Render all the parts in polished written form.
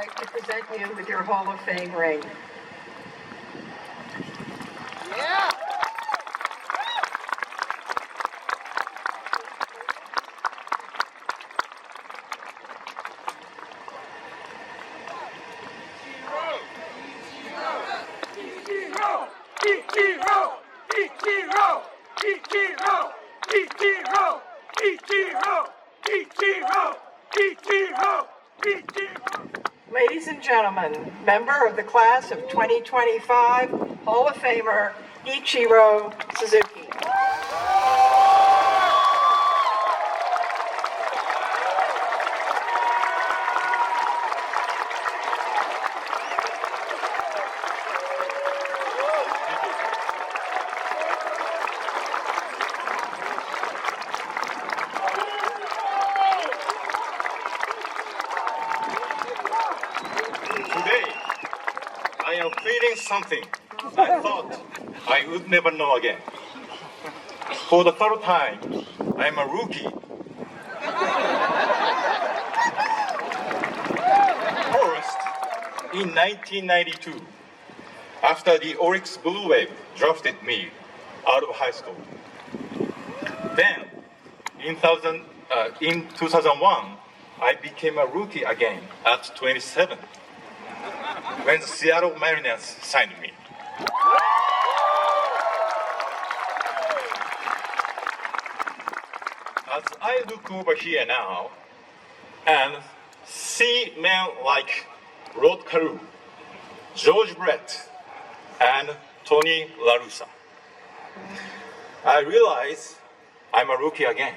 like to present you with your Hall of Fame ring. Yeah! Ladies and gentlemen, member of the class of 2025, Hall of Famer Ichiro Suzuki. Today, I am feeling something I thought I would never know again. For the third time, I am a rookie. First, in 1992, after the Oryx Blue Wave drafted me out of high school. Then, in 2001, I became a rookie again at 27 when the Seattle Mariners signed me. As I look over here now and see men like Rod Carew, George Brett, and Tony La Russa, I realize I'm a rookie again.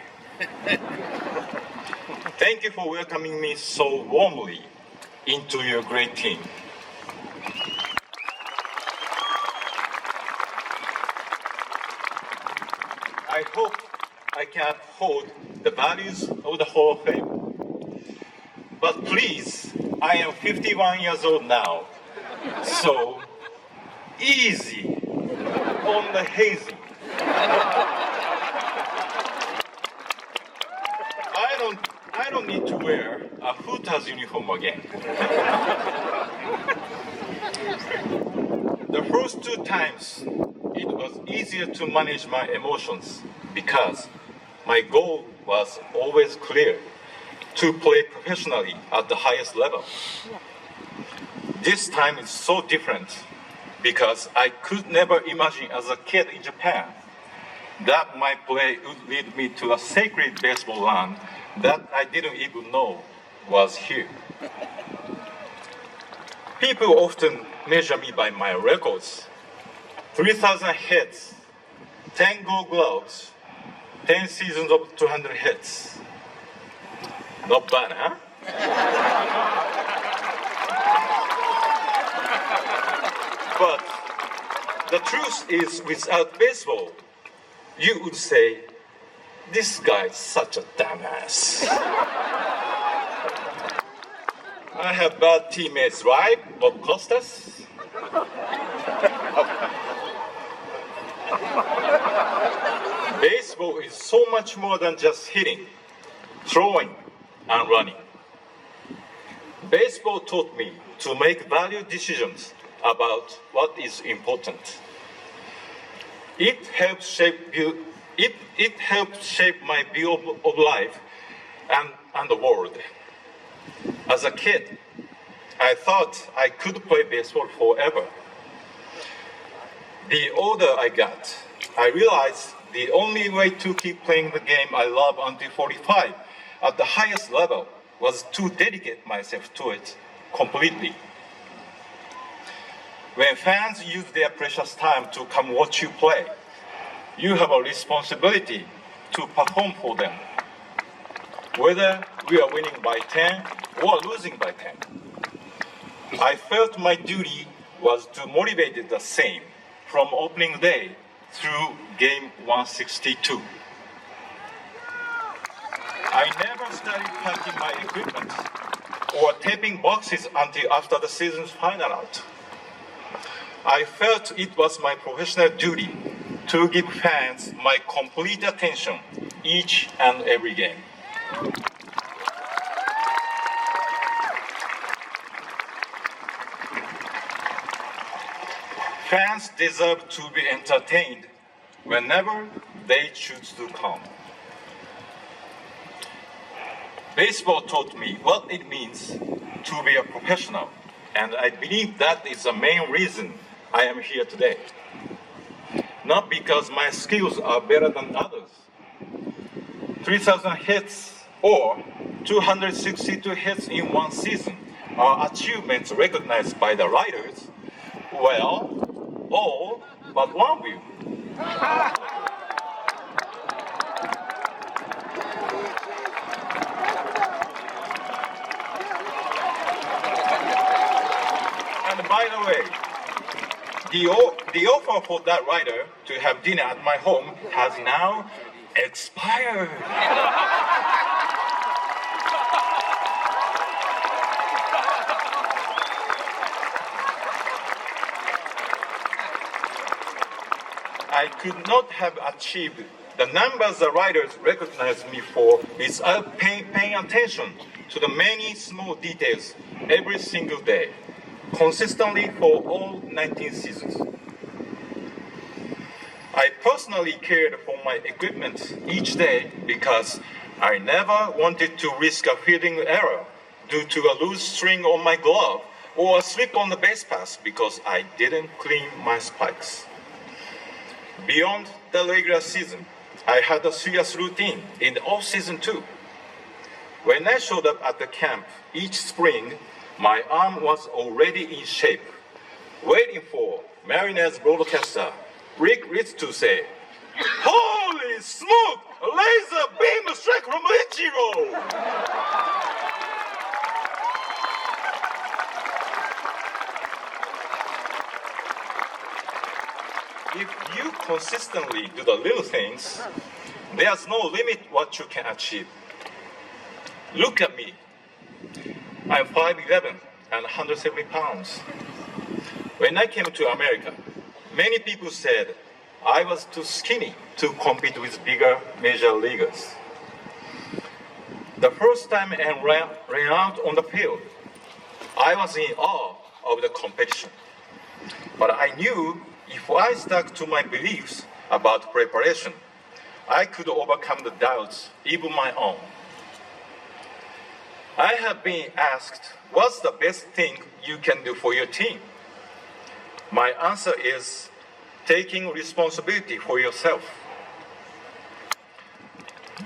Thank you for welcoming me so warmly into your great team. I hope I can uphold the values of the Hall of Fame. But please, I am 51 years old now, so easy on the hazy. I don't need to wear a Hooters uniform again. The first two times, it was easier to manage my emotions because my goal was always clear: to play professionally at the highest level. This time is so different because I could never imagine as a kid in Japan that my play would lead me to a sacred baseball land that I didn't even know was here. People often measure me by my records: 3,000 hits, 10 Gold Gloves, 10 seasons of 200 hits. Not bad, huh? But the truth is, without baseball, you would say, this guy's such a dumbass. I have bad teammates, right, Bob Costas? Baseball is so much more than just hitting, throwing, and running. Baseball taught me to make valued decisions about what is important. It helped shape my view of life and the world. As a kid, I thought I could play baseball forever. The older I got, I realized the only way to keep playing the game I love until 45 at the highest level was to dedicate myself to it completely. When fans use their precious time to come watch you play, you have a responsibility to perform for them, whether we are winning by 10 or losing by 10. I felt my duty was to motivate it the same from opening day through game 162. I never started packing my equipment or taping boxes until after the season's final out. I felt it was my professional duty to give fans my complete attention each and every game. Fans deserve to be entertained whenever they choose to come. Baseball taught me what it means to be a professional, and I believe that is the main reason I am here today. Not because my skills are better than others. 3,000 hits or 262 hits in one season are achievements recognized by the writers. Well, all but one of you. And by the way, the offer for that writer to have dinner at my home has now expired. I could not have achieved the numbers the writers recognize me for without paying attention to the many small details every single day, consistently for all 19 seasons. I personally cared for my equipment each day because I never wanted to risk a fielding error due to a loose string on my glove or a slip on the base pass because I didn't clean my spikes. Beyond the regular season, I had a serious routine in the off-season too. When I showed up at the camp each spring, my arm was already in shape, waiting for Mariners broadcaster Rick Ritz to say, "Holy smoke! A laser beam strike from Ichiro!" If you consistently do the little things, there's no limit what you can achieve. Look at me. I'm 5'11" and 170 pounds. When I came to America, many people said I was too skinny to compete with bigger major leaguers. The first time I ran out on the field, I was in awe of the competition. But I knew if I stuck to my beliefs about preparation, I could overcome the doubts, even my own. I have been asked, what's the best thing you can do for your team? My answer is taking responsibility for yourself.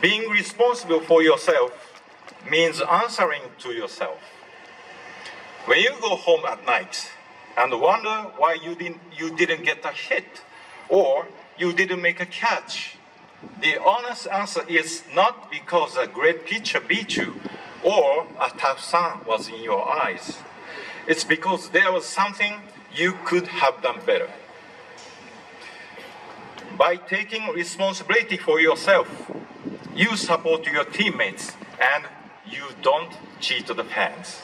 Being responsible for yourself means answering to yourself. When you go home at night and wonder why you didn't get a hit or you didn't make a catch, the honest answer is not because a great pitcher beat you or a tough sun was in your eyes. It's because there was something you could have done better. By taking responsibility for yourself, you support your teammates and you don't cheat the fans.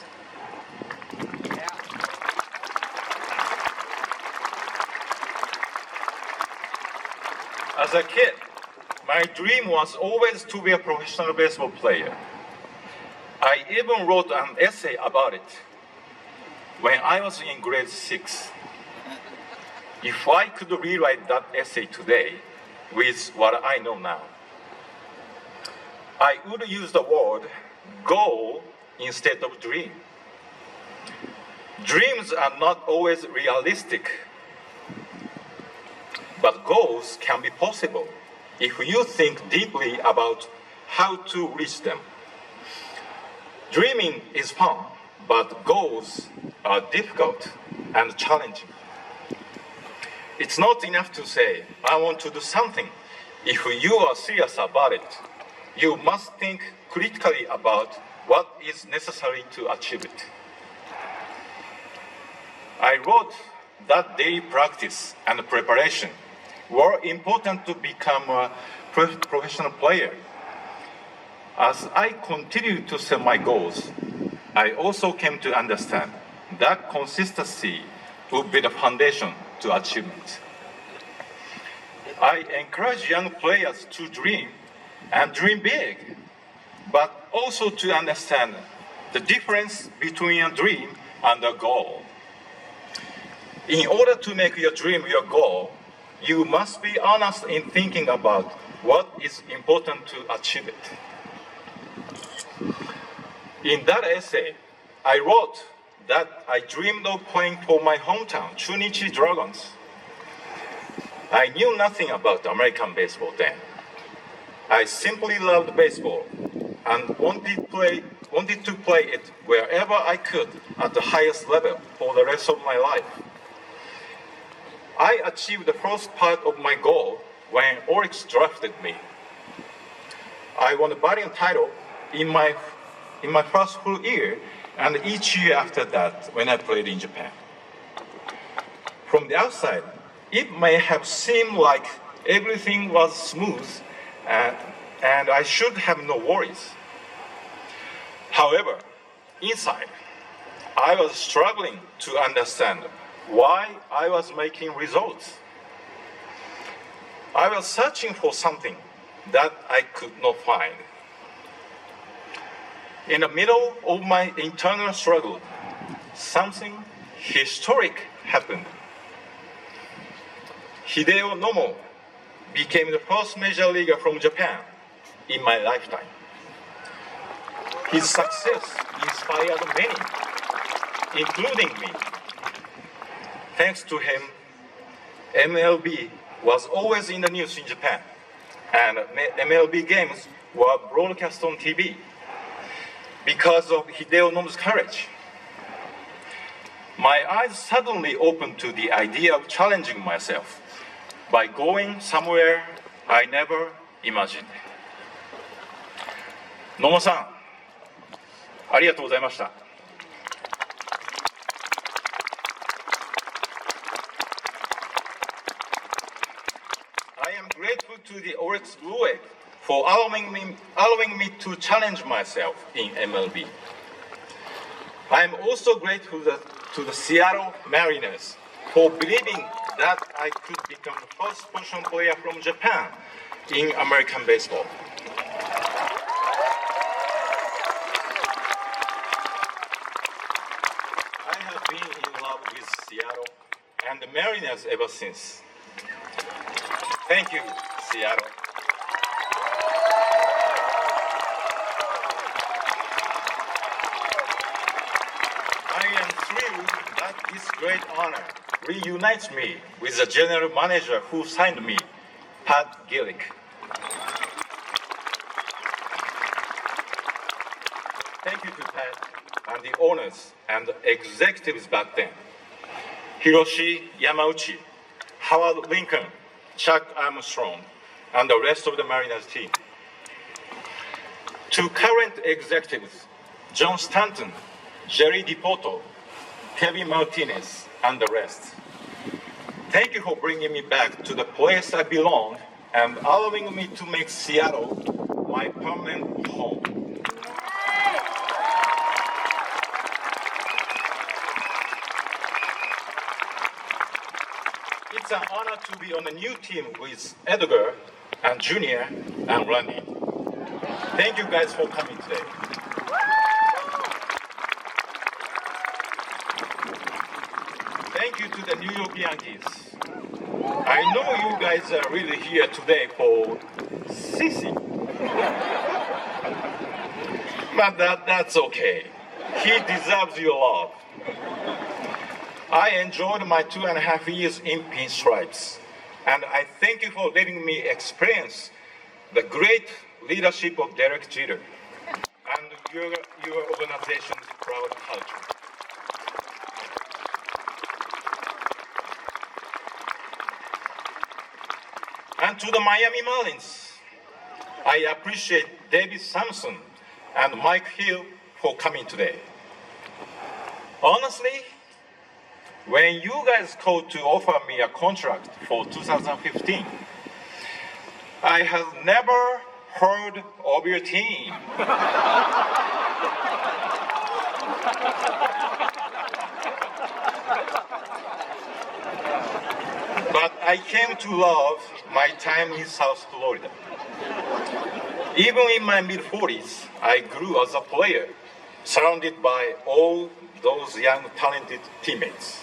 As a kid, my dream was always to be a professional baseball player. I even wrote an essay about it when I was in grade 6. If I could rewrite that essay today with what I know now, I would use the word goal instead of dream. Dreams are not always realistic, but goals can be possible if you think deeply about how to reach them. Dreaming is fun, but goals are difficult and challenging. It's not enough to say, I want to do something. If you are serious about it, you must think critically about what is necessary to achieve it. I wrote that daily practice and preparation were important to become a professional player. As I continued to set my goals, I also came to understand that consistency would be the foundation to achievement. I encourage young players to dream and dream big, but also to understand the difference between a dream and a goal. In order to make your dream your goal, you must be honest in thinking about what is important to achieve it. In that essay, I wrote that I dreamed of playing for my hometown, Chunichi Dragons. I knew nothing about American baseball then. I simply loved baseball and wanted to play it wherever I could at the highest level for the rest of my life. I achieved the first part of my goal when Oryx drafted me. I won the batting title in my first full year and each year after that when I played in Japan. From the outside, it may have seemed like everything was smooth and I should have no worries. However, inside, I was struggling to understand why I was making results. I was searching for something that I could not find. In the middle of my internal struggle, something historic happened. Hideo Nomo became the first major leaguer from Japan in my lifetime. His success inspired many, including me. Thanks to him, MLB was always in the news in Japan, and MLB games were broadcast on TV. Because of Hideo Nomo's courage, my eyes suddenly opened to the idea of challenging myself by going somewhere I never imagined. 野茂さん、ありがとうございました。I am grateful to the Oryx Blue Wave for allowing me to challenge myself in MLB. I am also grateful to the Seattle Mariners for believing that I could become the first position player from Japan in American baseball. I have been in love with Seattle and the Mariners ever since. Thank you, Seattle. I am thrilled that this great honor reunites me with the general manager who signed me, Pat Gillick. Thank you to Pat and the owners and the executives back then. Hiroshi Yamauchi, Howard Lincoln, Chuck Armstrong, and the rest of the Mariners team. To current executives, John Stanton, Jerry DiPoto, Kevin Martinez, and the rest. Thank you for bringing me back to the place I belong and allowing me to make Seattle my permanent home. It's an honor to be on a new team with Edgar and Junior and Randy. Thank you guys for coming today. Thank you to the New York Yankees. I know you guys are really here today for Sissy. But that's okay. He deserves your love. I enjoyed my 2.5 years in Pinstripes, and I thank you for letting me experience the great leadership of Derek Jeter and your organization's proud culture. And to the Miami Marlins, I appreciate David Samson and Mike Hill for coming today. Honestly, when you guys called to offer me a contract for 2015, I have never heard of your team. But I came to love my time in South Florida. Even in my mid-40s, I grew as a player, surrounded by all those young, talented teammates.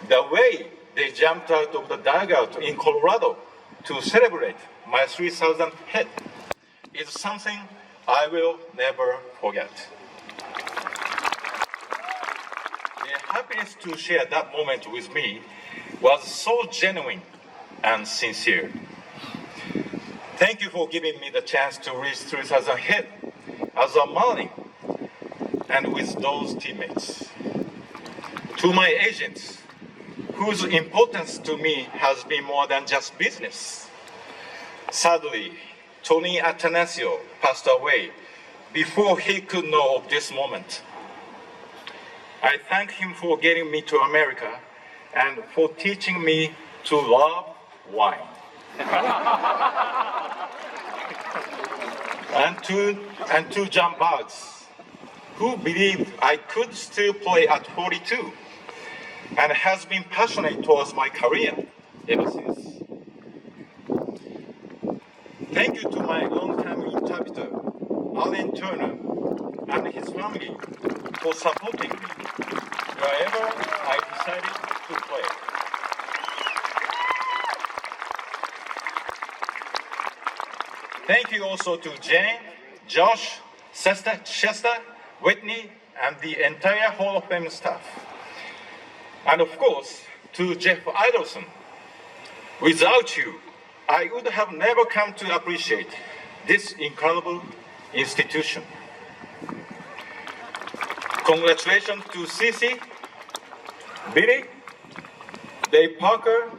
The way they jumped out of the dugout in Colorado to celebrate my 3,000th hit is something I will never forget. The happiness to share that moment with me was so genuine and sincere. Thank you for giving me the chance to reach 3,000 hit as a Marlin and with those teammates. To my agents, whose importance to me has been more than just business. Sadly, Tony Atanasio passed away before he could know of this moment. I thank him for getting me to America and for teaching me to love wine. and to John Boggs, who believed I could still play at 42 and has been passionate towards my career ever since. Thank you to my longtime interpreter, Alan Turner, and his family for supporting me wherever I decided to play. Thank you also to Jane, Josh, Chester, Whitney, and the entire Hall of Fame staff. And of course, to Jeff Idelson. Without you, I would have never come to appreciate this incredible institution. Congratulations to Cece, Billy, Dave Parker,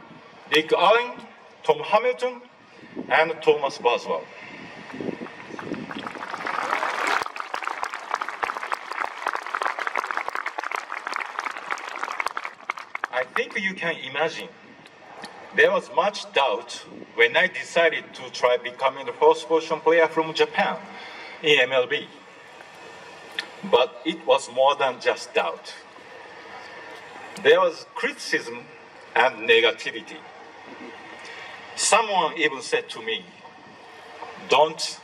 Dick Allen, Tom Hamilton, and Thomas Boswell. I think you can imagine there was much doubt when I decided to try becoming the first position player from Japan in MLB. But it was more than just doubt. There was criticism and negativity. Someone even said to me, "Don't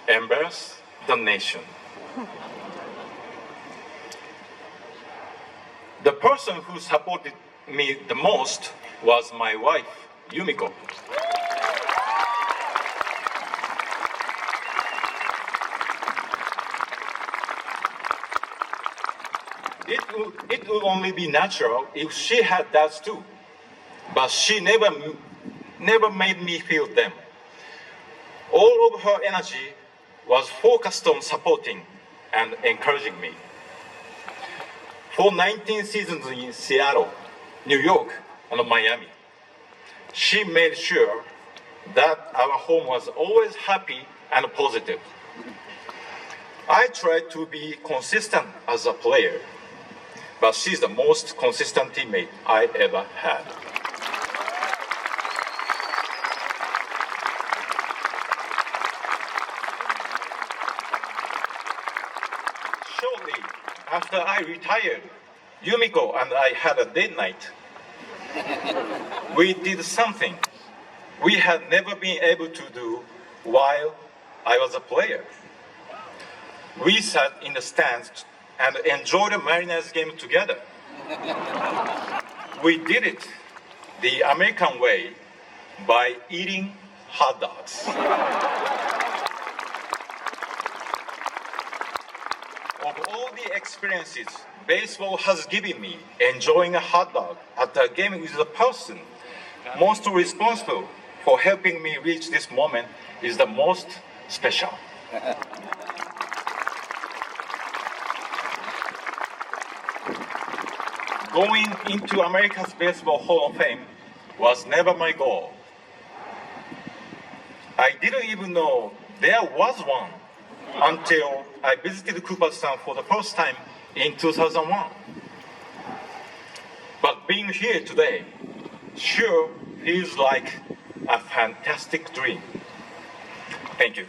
embarrass the nation." The person who supported me the most was my wife, Yumiko. It would only be natural if she had doubts too, but she never made me feel them. All of her energy was focused on supporting and encouraging me. For 19 seasons in Seattle, New York, and Miami, she made sure that our home was always happy and positive. I tried to be consistent as a player, but she's the most consistent teammate I ever had. Shortly after I retired, Yumiko and I had a date night. We did something we had never been able to do while I was a player. We sat in the stands and enjoyed the Mariners game together. We did it the American way by eating hot dogs. Of all the experiences baseball has given me, enjoying a hot dog at a game with the person most responsible for helping me reach this moment is the most special. Going into America's Baseball Hall of Fame was never my goal. I didn't even know there was one until I visited Cooperstown for the first time in 2001. But being here today sure feels like a fantastic dream. Thank you.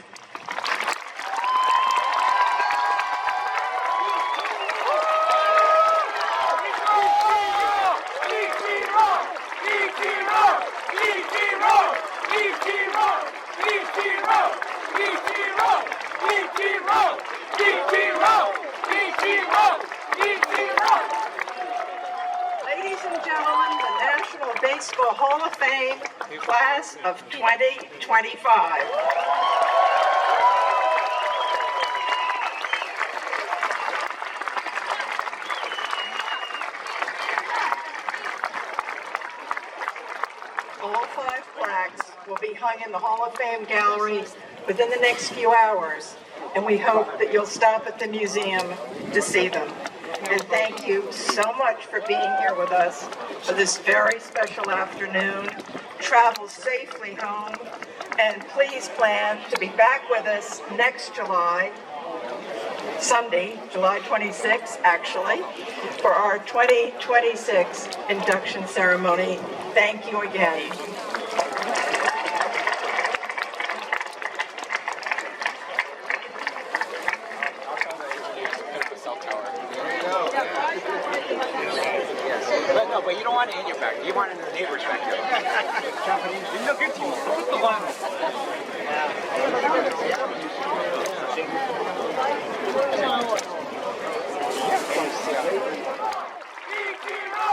Ladies and gentlemen, the Hall of Fame class of 2025. All 5 plaques will be hung in the Hall of Fame gallery within the next few hours, and we hope that you'll stop at the museum to see them. And thank you so much for being here with us for this very special afternoon. Travel safely home, and please plan to be back with us next July, Sunday, July 26th, actually, for our 2026 induction ceremony. Thank you again. But you don't want it in your back. You want it in the neighbor's backyard. No good to you. Put the vinyl. Ichiro!